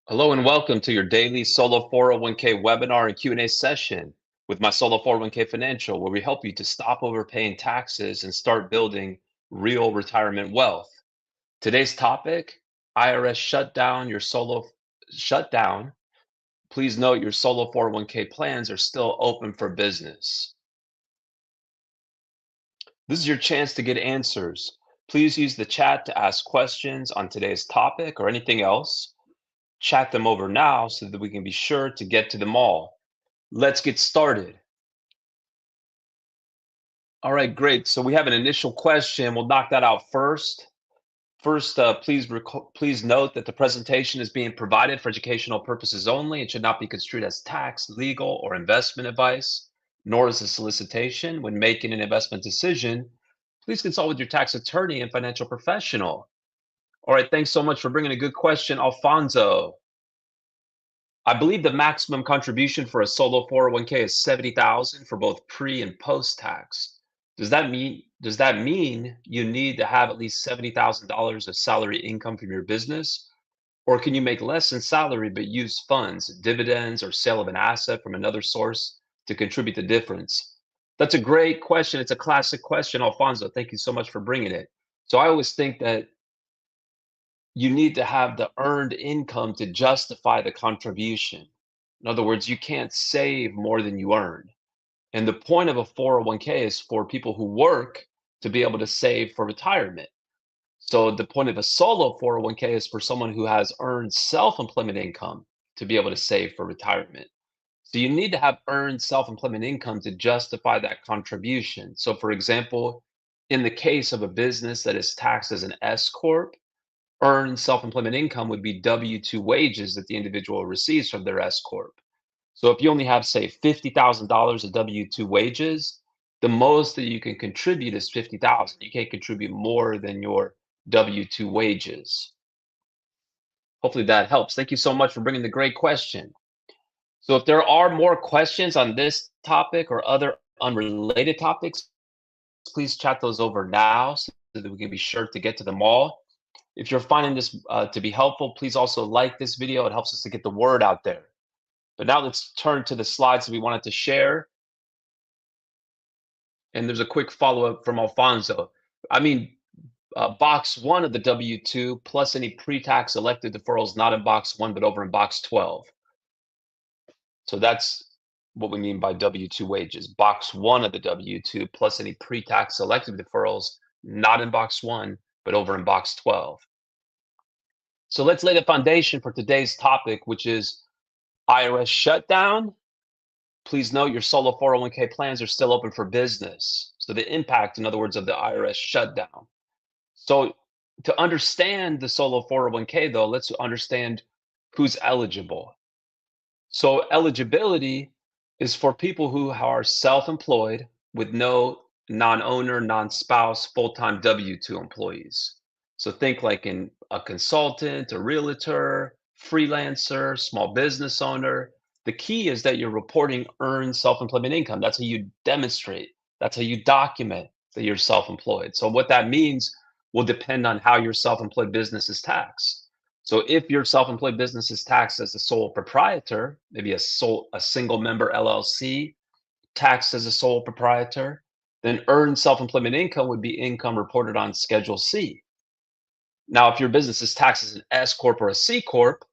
Hello and welcome to your daily solo 401k webinar and Q&A session with my solo 401k financial, where we help you to stop overpaying taxes and start building real retirement wealth. Today's topic, IRS shutdown, your solo shutdown. Please note your solo 401k plans are still open for business. This is your chance to get answers. Please use the chat to ask questions on today's topic or anything else. Chat them over now so that we can be sure to get to them all. Let's get started. All right, great. So we have an initial question. We'll knock that out first. First, please note that the presentation is being provided for educational purposes only. It should not be construed as tax, legal, or investment advice, nor is a solicitation. When making an investment decision, please consult with your tax attorney and financial professional. All right, thanks so much for bringing a good question, Alfonso. I believe the maximum contribution for a solo 401k is 70,000 for both pre and post tax. Does that mean you need to have at least $70,000 of salary income from your business? Or can you make less in salary but use funds, dividends, or sale of an asset from another source to contribute the difference? That's a great question. It's a classic question, Alfonso. Thank you so much for bringing it. So I always think that you need to have the earned income to justify the contribution. In other words, you can't save more than you earn. And the point of a 401k is for people who work to be able to save for retirement. So the point of a solo 401k is for someone who has earned self-employment income to be able to save for retirement. So you need to have earned self-employment income to justify that contribution. So for example, in the case of a business that is taxed as an S corp, earned self-employment income would be W-2 wages that the individual receives from their S corp. So if you only have, say, $50,000 of W-2 wages, the most that you can contribute is $50,000. You can't contribute more than your W-2 wages. Hopefully that helps. Thank you so much for bringing the great question. So if there are more questions on this topic or other unrelated topics, please chat those over now so that we can be sure to get to them all. If you're finding this to be helpful, please also like this video. It helps us to get the word out there. But now let's turn to the slides that we wanted to share. And there's a quick follow-up from Alfonso. I mean, box 1 of the W-2 plus any pre-tax elected deferrals not in box 1 but over in box 12. So that's what we mean by W-2 wages. Box 1 of the W-2 plus any pre-tax elected deferrals not in box 1 but over in box 12. So let's lay the foundation for today's topic, which is IRS shutdown. Please note your solo 401k plans are still open for business. So the impact, in other words, of the IRS shutdown. So to understand the solo 401k, though, let's understand who's eligible. So eligibility is for people who are self-employed with no non-owner, non-spouse, full-time W-2 employees. So think like in a consultant, a realtor, freelancer, small business owner. The key is that you're reporting earned self-employment income. That's how you demonstrate. That's how you document that you're self-employed. So what that means will depend on how your self-employed business is taxed. So if your self-employed business is taxed as a sole proprietor, maybe a single member LLC, taxed as a sole proprietor, then earned self-employment income would be income reported on Schedule C. Now, if your business is taxed as an S corp or a C corp,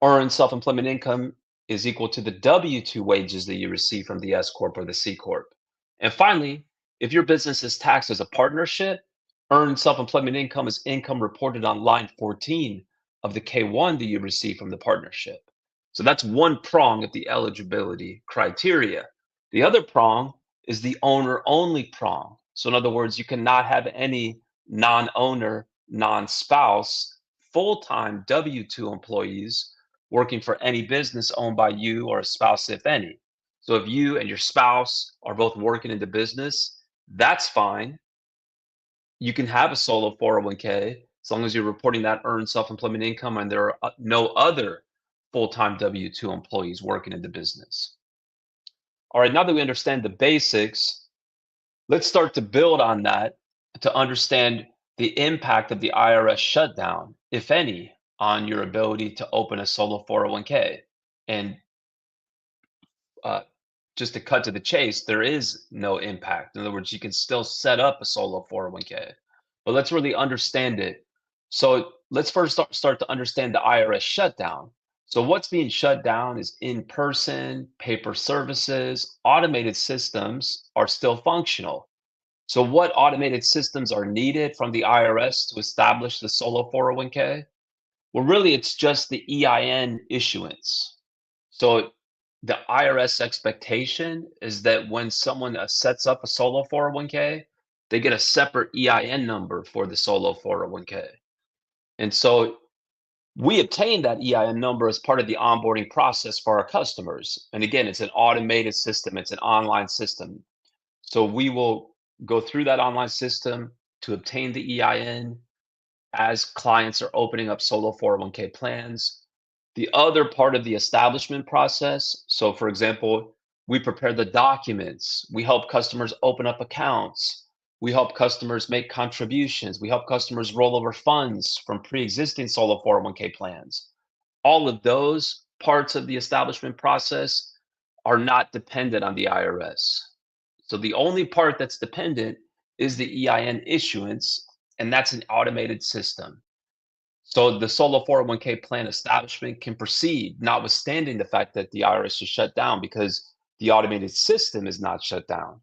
earned self-employment income is equal to the W-2 wages that you receive from the S corp or the C corp. And finally, if your business is taxed as a partnership, earned self-employment income is income reported on line 14 of the K-1 that you receive from the partnership. So that's one prong of the eligibility criteria. The other prong is the owner-only prong. So in other words, you cannot have any non-owner, non-spouse, full-time W-2 employees working for any business owned by you or a spouse, if any. So if you and your spouse are both working in the business, that's fine. You can have a solo 401k as long as you're reporting that earned self-employment income and there are no other full-time W-2 employees working in the business. All right, now that we understand the basics, let's start to build on that to understand the impact of the IRS shutdown, if any, on your ability to open a solo 401k. And uh, just to cut to the chase, there is no impact. In other words, you can still set up a solo 401k, but let's really understand it. So let's first start to understand the IRS shutdown. So what's being shut down is in-person, paper services, automated systems are still functional. So what automated systems are needed from the IRS to establish the solo 401k? Well, really, it's just the EIN issuance. So the IRS expectation is that when someone sets up a solo 401k, they get a separate EIN number for the solo 401k. And so we obtain that EIN number as part of the onboarding process for our customers. And again, it's an automated system, it's an online system. So we will go through that online system to obtain the EIN as clients are opening up solo 401k plans. The other part of the establishment process, so for example, we prepare the documents, we help customers open up accounts, we help customers make contributions, we help customers roll over funds from pre-existing solo 401k plans. All of those parts of the establishment process are not dependent on the IRS. So the only part that's dependent is the EIN issuance, and that's an automated system. So the solo 401k plan establishment can proceed, notwithstanding the fact that the IRS is shut down because the automated system is not shut down.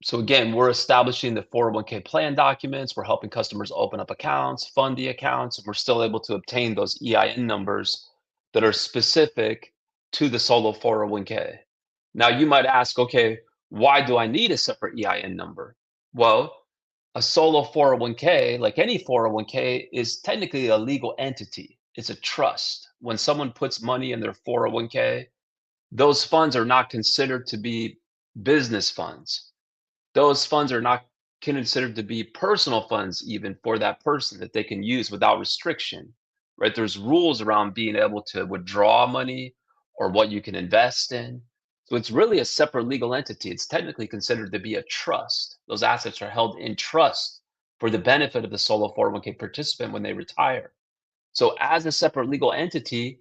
So again, we're establishing the 401k plan documents, we're helping customers open up accounts, fund the accounts, and we're still able to obtain those EIN numbers that are specific to the solo 401k. Now you might ask, okay, why do I need a separate EIN number? Well, a solo 401k, like any 401k, is technically a legal entity. It's a trust. When someone puts money in their 401k, those funds are not considered to be business funds. Those funds are not considered to be personal funds even for that person that they can use without restriction, right? There's rules around being able to withdraw money or what you can invest in. So it's really a separate legal entity. It's technically considered to be a trust. Those assets are held in trust for the benefit of the solo 401k participant when they retire. So as a separate legal entity,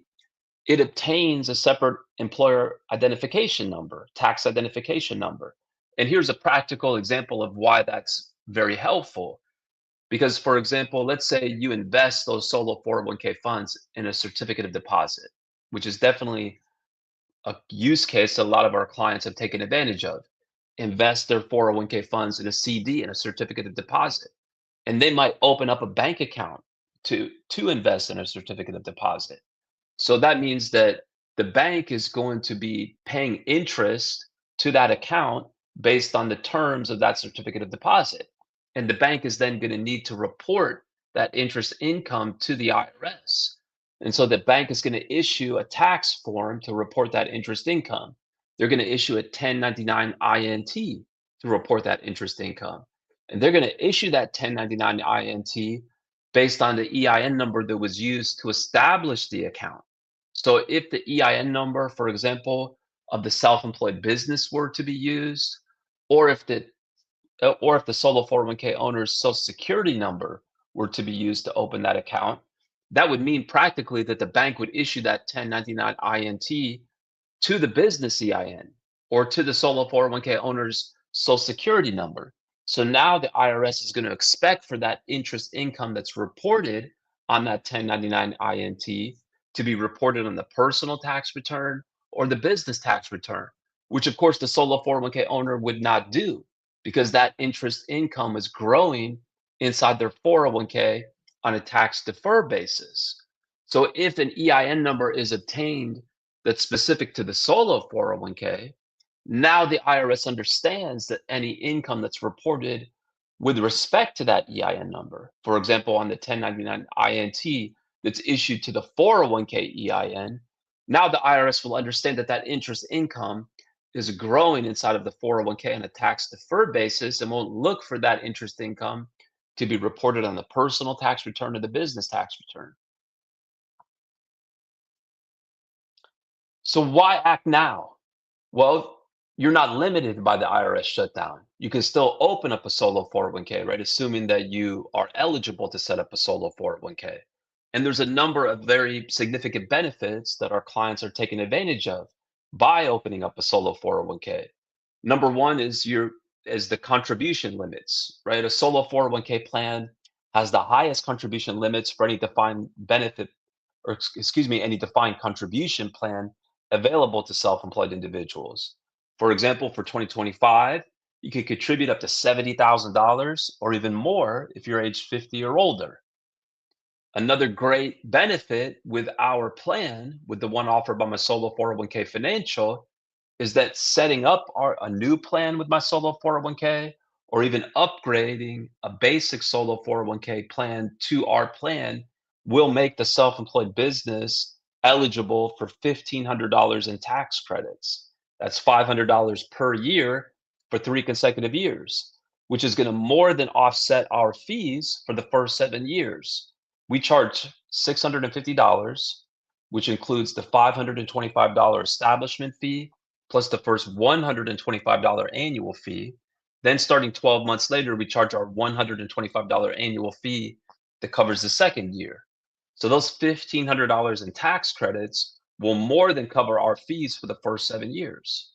it obtains a separate employer identification number, tax identification number. And here's a practical example of why that's very helpful. Because, for example, let's say you invest those solo 401k funds in a certificate of deposit, which is definitely a use case a lot of our clients have taken advantage of. Invest their 401k funds in a CD and a certificate of deposit. And they might open up a bank account to invest in a certificate of deposit. So that means that the bank is going to be paying interest to that account based on the terms of that certificate of deposit. And the bank is then going to need to report that interest income to the IRS. And so the bank is going to issue a tax form to report that interest income. They're going to issue a 1099 INT to report that interest income. And they're going to issue that 1099 INT based on the EIN number that was used to establish the account. So if the EIN number, for example, of the self-employed business were to be used, or if the solo 401k owner's social security number were to be used to open that account, that would mean practically that the bank would issue that 1099 INT to the business EIN or to the solo 401k owner's social security number. So now the IRS is going to expect for that interest income that's reported on that 1099 INT to be reported on the personal tax return or the business tax return, which of course the solo 401k owner would not do because that interest income is growing inside their 401k on a tax defer basis. So if an EIN number is obtained that's specific to the solo 401k, now the IRS understands that any income that's reported with respect to that EIN number, for example, on the 1099 INT that's issued to the 401k EIN, now the IRS will understand that that interest income is growing inside of the 401k on a tax deferred basis and won't look for that interest income to be reported on the personal tax return or the business tax return. So why act now? Well, you're not limited by the IRS shutdown. You can still open up a solo 401k, right? Assuming that you are eligible to set up a solo 401k. And there's a number of very significant benefits that our clients are taking advantage of by opening up a solo 401k. Number one is the contribution limits, right? A solo 401k plan has the highest contribution limits for any defined benefit, or excuse me, any defined contribution plan available to self-employed individuals. For example, for 2025, you can contribute up to $70,000 or even more if you're age 50 or older. Another great benefit with our plan, with the one offered by my solo 401k Financial, is that setting up a new plan with my solo 401k, or even upgrading a basic solo 401k plan to our plan, will make the self-employed business eligible for $1,500 in tax credits. That's $500 per year for 3 consecutive years, which is going to more than offset our fees for the first 7 years. We charge $650, which includes the $525 establishment fee plus the first $125 annual fee. Then starting 12 months later, we charge our $125 annual fee that covers the second year. So those $1,500 in tax credits will more than cover our fees for the first 7 years.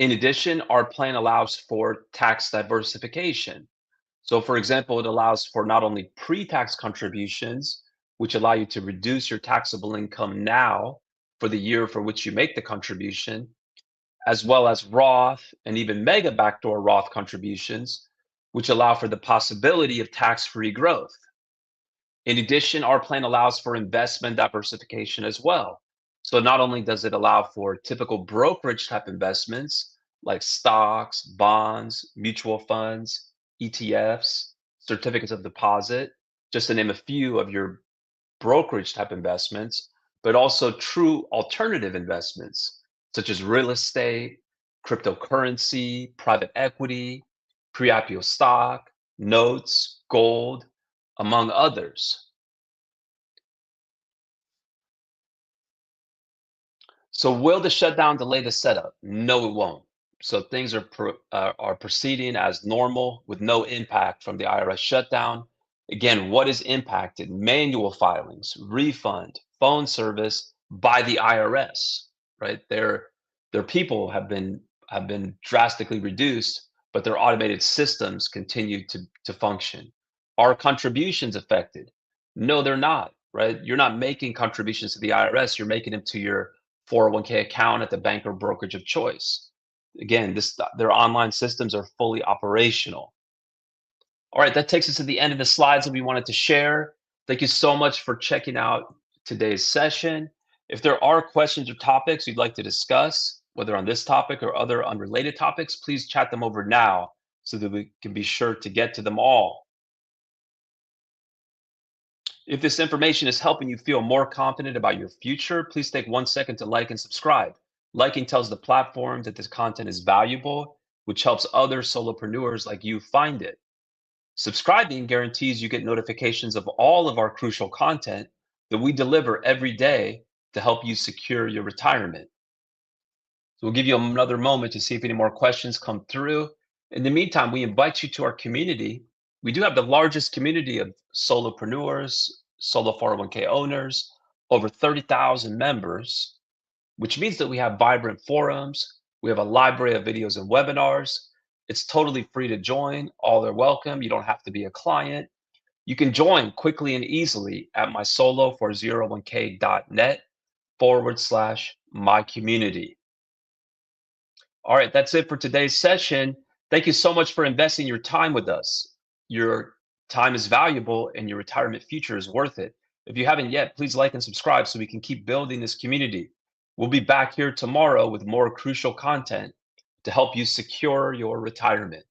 In addition, our plan allows for tax diversification. So for example, it allows for not only pre-tax contributions, which allow you to reduce your taxable income now for the year for which you make the contribution, as well as Roth and even mega backdoor Roth contributions, which allow for the possibility of tax-free growth. In addition, our plan allows for investment diversification as well. So not only does it allow for typical brokerage type investments like stocks, bonds, mutual funds, ETFs, certificates of deposit, just to name a few of your brokerage type investments, but also true alternative investments such as real estate, cryptocurrency, private equity, pre-IPO stock, notes, gold, among others. So will the shutdown delay the setup? No, it won't. So things are proceeding as normal with no impact from the IRS shutdown. Again, what is impacted? Manual filings, refund, phone service by the IRS, right? Their people have been drastically reduced, but their automated systems continue to function. Are contributions affected? No, they're not, right? You're not making contributions to the IRS, you're making them to your 401k account at the bank or brokerage of choice. Again, their online systems are fully operational. All right, that takes us to the end of the slides that we wanted to share. Thank you so much for checking out today's session. If there are questions or topics you'd like to discuss, whether on this topic or other unrelated topics, please chat them over now so that we can be sure to get to them all. If this information is helping you feel more confident about your future, please take 1 second to like and subscribe. Liking tells the platform that this content is valuable, which helps other solopreneurs like you find it. Subscribing guarantees you get notifications of all of our crucial content that we deliver every day to help you secure your retirement. So we'll give you another moment to see if any more questions come through. In the meantime, we invite you to our community. We do have the largest community of solopreneurs, solo 401k owners, over 30,000 members, which means that we have vibrant forums. We have a library of videos and webinars. It's totally free to join. All are welcome. You don't have to be a client. You can join quickly and easily at mysolo401k.net/my community. All right, that's it for today's session. Thank you so much for investing your time with us. Your time is valuable and your retirement future is worth it. If you haven't yet, please like and subscribe so we can keep building this community. We'll be back here tomorrow with more crucial content to help you secure your retirement.